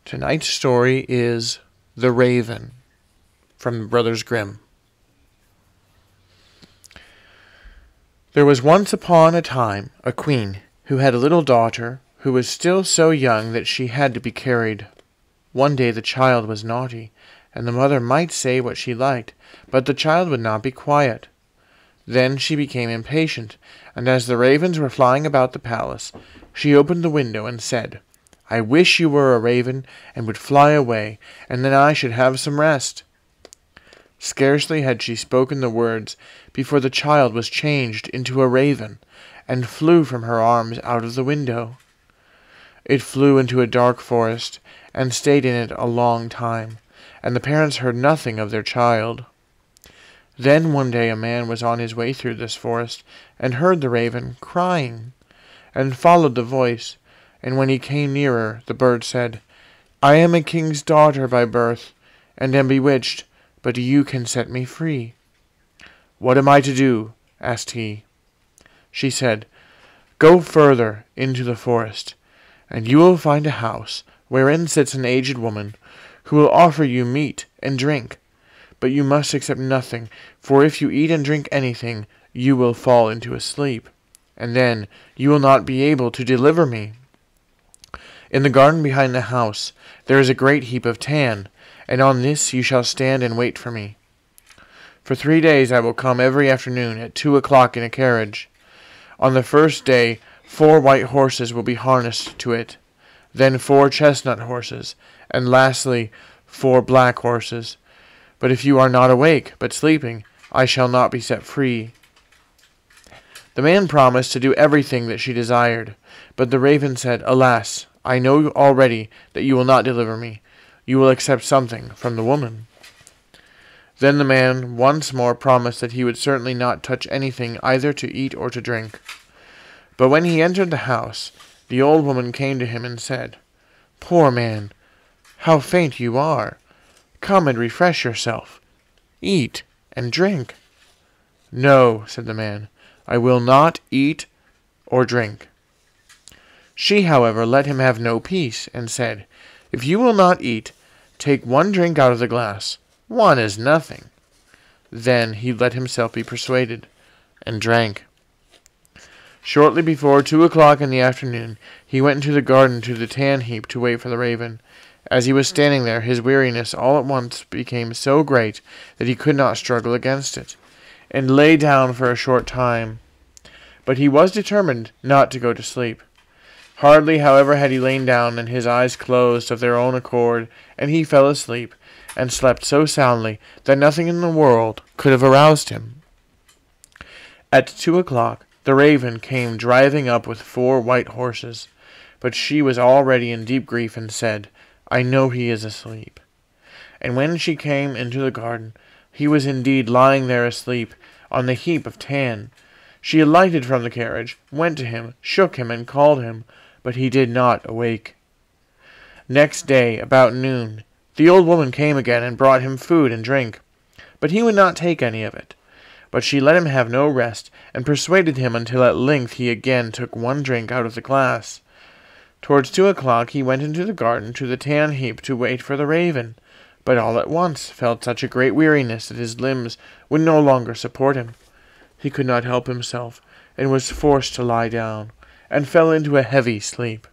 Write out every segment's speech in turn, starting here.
Tonight's story is The Raven from the Brothers Grimm. There was once upon a time a queen who had a little daughter who was still so young that she had to be carried. One day the child was naughty, and the mother might say what she liked, but the child would not be quiet. Then she became impatient, and as the ravens were flying about the palace, she opened the window and said, "I wish you were a raven and would fly away, and then I should have some rest." Scarcely had she spoken the words before the child was changed into a raven, and flew from her arms out of the window. It flew into a dark forest, and stayed in it a long time, and the parents heard nothing of their child. Then one day a man was on his way through this forest, and heard the raven crying, and followed the voice, and when he came nearer, the bird said, "I am a king's daughter by birth, and am bewitched, but you can set me free." "What am I to do?" asked he. She said, "Go further into the forest, and you will find a house wherein sits an aged woman, who will offer you meat and drink. But you must accept nothing, for if you eat and drink anything, you will fall into a sleep, and then you will not be able to deliver me. In the garden behind the house there is a great heap of tan, and on this you shall stand and wait for me. For 3 days I will come every afternoon at 2 o'clock in a carriage. On the first day 4 white horses will be harnessed to it, then 4 chestnut horses, and lastly 4 black horses. But if you are not awake, but sleeping, I shall not be set free." The man promised to do everything that she desired, but the raven said, "Alas, I know already that you will not deliver me. You will accept something from the woman." Then the man once more promised that he would certainly not touch anything either to eat or to drink. But when he entered the house, the old woman came to him and said, "Poor man, how faint you are! Come and refresh yourself. Eat and drink." "No," said the man, "I will not eat or drink." She, however, let him have no peace, and said, "If you will not eat, take 1 drink out of the glass. 1 is nothing." Then he let himself be persuaded, and drank. Shortly before 2 o'clock in the afternoon, he went into the garden to the tan heap to wait for the raven. As he was standing there, his weariness all at once became so great that he could not struggle against it, and lay down for a short time. But he was determined not to go to sleep. Hardly, however, had he lain down, and his eyes closed of their own accord, and he fell asleep, and slept so soundly that nothing in the world could have aroused him. At 2 o'clock, the raven came driving up with 4 white horses, but she was already in deep grief, and said, "I know he is asleep." And when she came into the garden, he was indeed lying there asleep on the heap of tan. She alighted from the carriage, went to him, shook him, and called him, but he did not awake. Next day, about noon, the old woman came again and brought him food and drink, but he would not take any of it. But she let him have no rest, and persuaded him until at length he again took 1 drink out of the glass. Towards 2 o'clock he went into the garden to the tan heap to wait for the raven, but all at once felt such a great weariness that his limbs would no longer support him. He could not help himself, and was forced to lie down, and fell into a heavy sleep.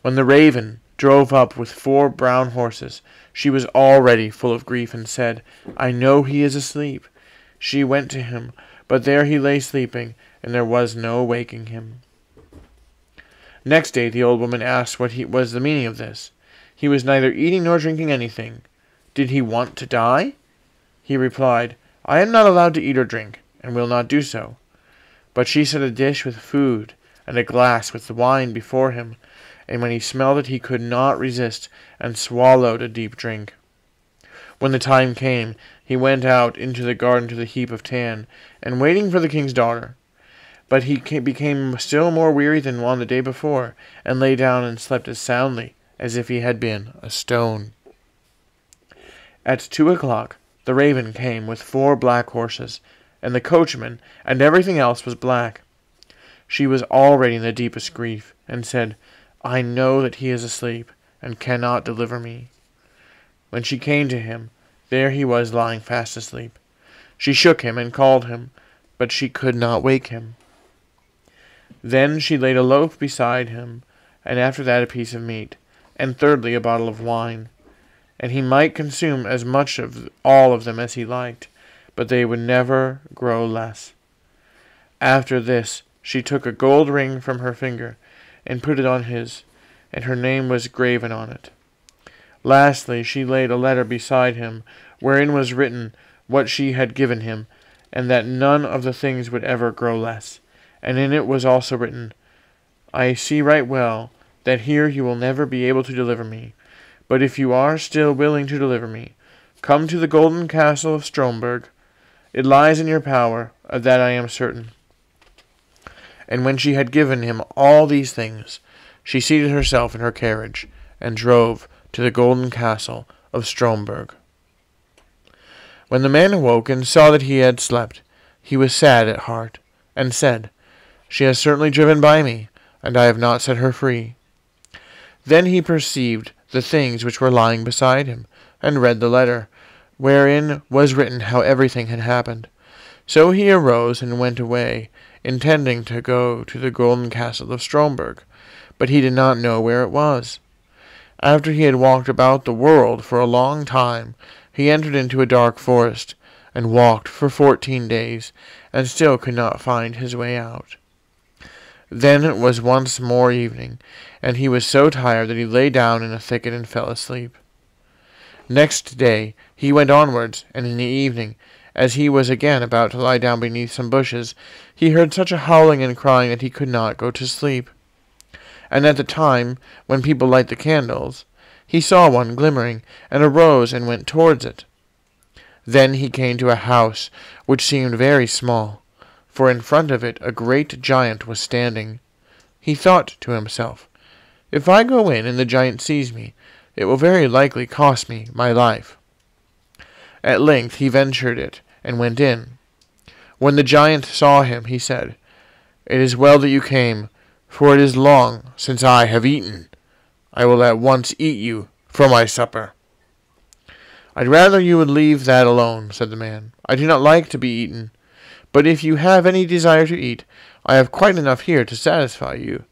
When the raven drove up with 4 brown horses, she was already full of grief, and said, "I know he is asleep." She went to him, but there he lay sleeping, and there was no waking him. Next day the old woman asked what was the meaning of this. He was neither eating nor drinking anything. Did he want to die? He replied, "I am not allowed to eat or drink, and will not do so." But she set a dish with food and a glass with the wine before him, and when he smelled it he could not resist, and swallowed a deep drink. When the time came, he went out into the garden to the heap of tan, and waiting for the king's daughter. But he became still more weary than on the day before, and lay down and slept as soundly as if he had been a stone. At 2 o'clock the raven came with 4 black horses, and the coachman, and everything else was black. She was already in the deepest grief, and said, "I know that he is asleep, and cannot deliver me." When she came to him, there he was lying fast asleep. She shook him and called him, but she could not wake him. Then she laid a loaf beside him, and after that a piece of meat, and thirdly a bottle of wine. And he might consume as much of all of them as he liked, but they would never grow less. After this she took a gold ring from her finger, and put it on his, and her name was graven on it. Lastly she laid a letter beside him, wherein was written what she had given him, and that none of the things would ever grow less. And in it was also written, "I see right well that here you will never be able to deliver me, but if you are still willing to deliver me, come to the golden castle of Stromberg. It lies in your power, of that I am certain." And when she had given him all these things, she seated herself in her carriage, and drove to the golden castle of Stromberg. When the man awoke and saw that he had slept, he was sad at heart, and said, "She has certainly driven by me, and I have not set her free." Then he perceived the things which were lying beside him, and read the letter, wherein was written how everything had happened. So he arose and went away, intending to go to the golden castle of Stromberg, but he did not know where it was. After he had walked about the world for a long time, he entered into a dark forest, and walked for 14 days, and still could not find his way out. Then it was once more evening, and he was so tired that he lay down in a thicket and fell asleep. Next day he went onwards, and in the evening, as he was again about to lie down beneath some bushes, he heard such a howling and crying that he could not go to sleep. And at the time when people light the candles, he saw one glimmering, and arose and went towards it. Then he came to a house which seemed very small, for in front of it a great giant was standing. He thought to himself, "If I go in and the giant sees me, it will very likely cost me my life." At length he ventured it, and went in. When the giant saw him, he said, "It is well that you came, for it is long since I have eaten. I will at once eat you for my supper." "I'd rather you would leave that alone," said the man. "I do not like to be eaten. But if you have any desire to eat, I have quite enough here to satisfy you."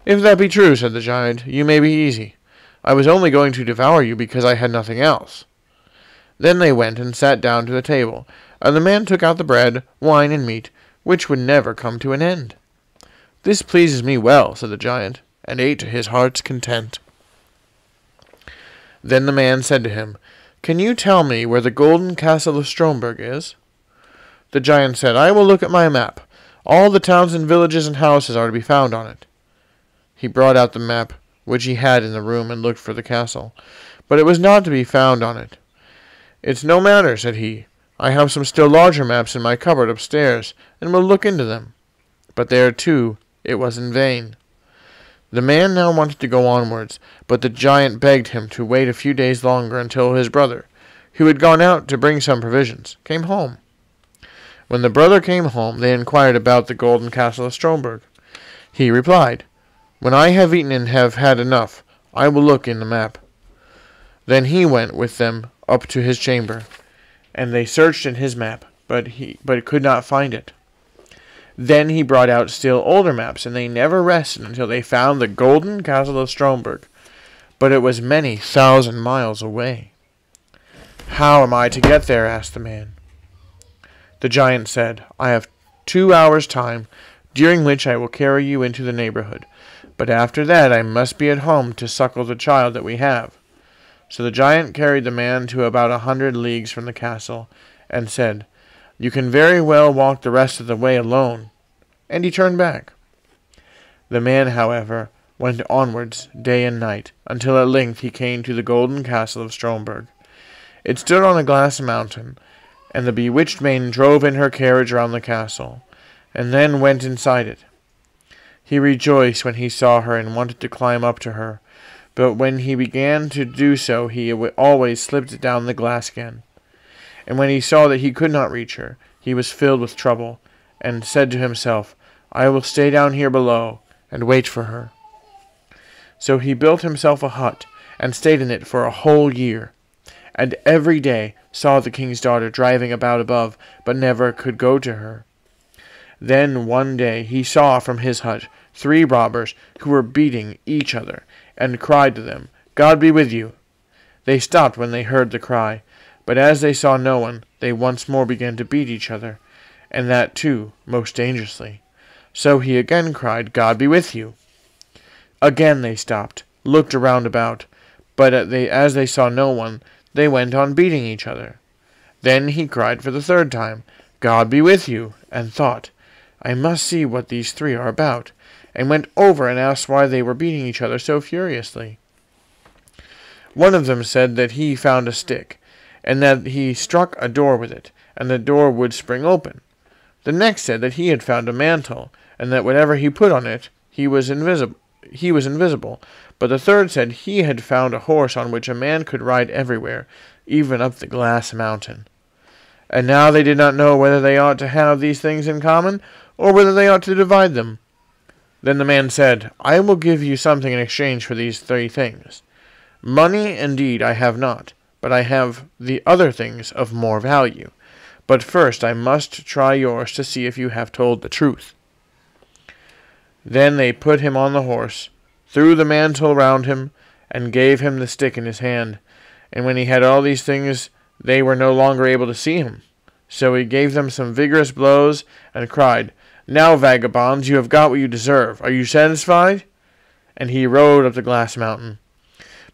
"If that be true," said the giant, "you may be easy. I was only going to devour you because I had nothing else." Then they went and sat down to the table, and the man took out the bread, wine, and meat, which would never come to an end. "This pleases me well," said the giant, and ate to his heart's content. Then the man said to him, "Can you tell me where the golden castle of Stromberg is?" The giant said, "I will look at my map. All the towns and villages and houses are to be found on it." He brought out the map which he had in the room, and looked for the castle, but it was not to be found on it. "It's no matter," said he. "I have some still larger maps in my cupboard upstairs, and will look into them." But there, too, it was in vain. The man now wanted to go onwards, but the giant begged him to wait a few days longer until his brother, who had gone out to bring some provisions, came home. When the brother came home, they inquired about the golden castle of Stromberg. He replied, "When I have eaten and have had enough, I will look in the map." Then he went with them up to his chamber, and they searched in his map, but could not find it. Then he brought out still older maps, and they never rested until they found the golden castle of Stromberg, but it was many thousand miles away. "How am I to get there?" asked the man. The giant said, "I have 2 hours' time, during which I will carry you into the neighborhood, but after that I must be at home to suckle the child that we have." So the giant carried the man to about 100 leagues from the castle, and said, "You can very well walk the rest of the way alone," and he turned back. The man, however, went onwards day and night, until at length he came to the golden castle of Stromberg. It stood on a glass mountain, and the bewitched maiden drove in her carriage round the castle, and then went inside it. He rejoiced when he saw her, and wanted to climb up to her, but when he began to do so, he always slipped down the glass again. And when he saw that he could not reach her, he was filled with trouble, and said to himself, "I will stay down here below, and wait for her." So he built himself a hut, and stayed in it for a whole year, and every day saw the king's daughter driving about above, but never could go to her. Then one day he saw from his hut 3 robbers who were beating each other, and cried to them, "God be with you." They stopped when they heard the cry, but as they saw no one, they once more began to beat each other, and that too most dangerously. So he again cried, "God be with you." Again they stopped, looked around about, but as they saw no one, they went on beating each other. Then he cried for the 3rd time, "God be with you," and thought, "I must see what these 3 are about," and went over and asked why they were beating each other so furiously. One of them said that he found a stick, and that he struck a door with it, and the door would spring open. The next said that he had found a mantle, and that whatever he put on it, he was invisible. But the 3rd said he had found a horse on which a man could ride everywhere, even up the glass mountain. And now they did not know whether they ought to have these things in common, or whether they ought to divide them. Then the man said, "I will give you something in exchange for these 3 things. Money, indeed, I have not, but I have the other things of more value. But first I must try yours to see if you have told the truth." Then they put him on the horse, threw the mantle round him, and gave him the stick in his hand. And when he had all these things, they were no longer able to see him. So he gave them some vigorous blows, and cried, "Now, vagabonds, you have got what you deserve. Are you satisfied?" And he rode up the glass mountain.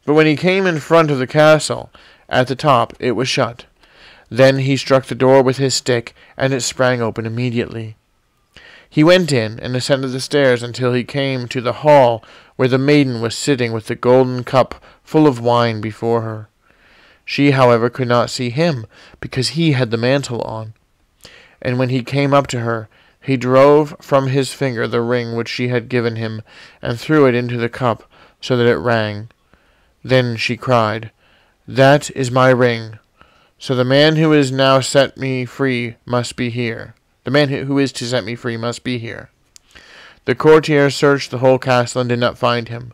But when he came in front of the castle, at the top, it was shut. Then he struck the door with his stick, and it sprang open immediately. He went in and ascended the stairs until he came to the hall where the maiden was sitting with the golden cup full of wine before her. She, however, could not see him, because he had the mantle on. And when he came up to her, he drove from his finger the ring which she had given him, and threw it into the cup, so that it rang. Then she cried, "That is my ring. So the man who is now set me free must be here. The man who is to set me free must be here." The courtiers searched the whole castle and did not find him,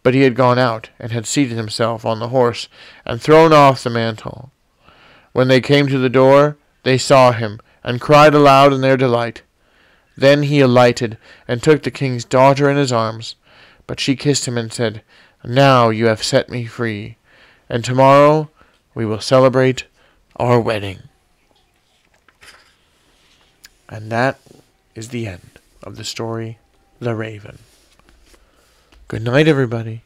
but he had gone out and had seated himself on the horse and thrown off the mantle. When they came to the door, they saw him and cried aloud in their delight. Then he alighted and took the king's daughter in his arms, but she kissed him and said, "Now you have set me free, and tomorrow we will celebrate our wedding." And that is the end of the story, The Raven. Good night, everybody.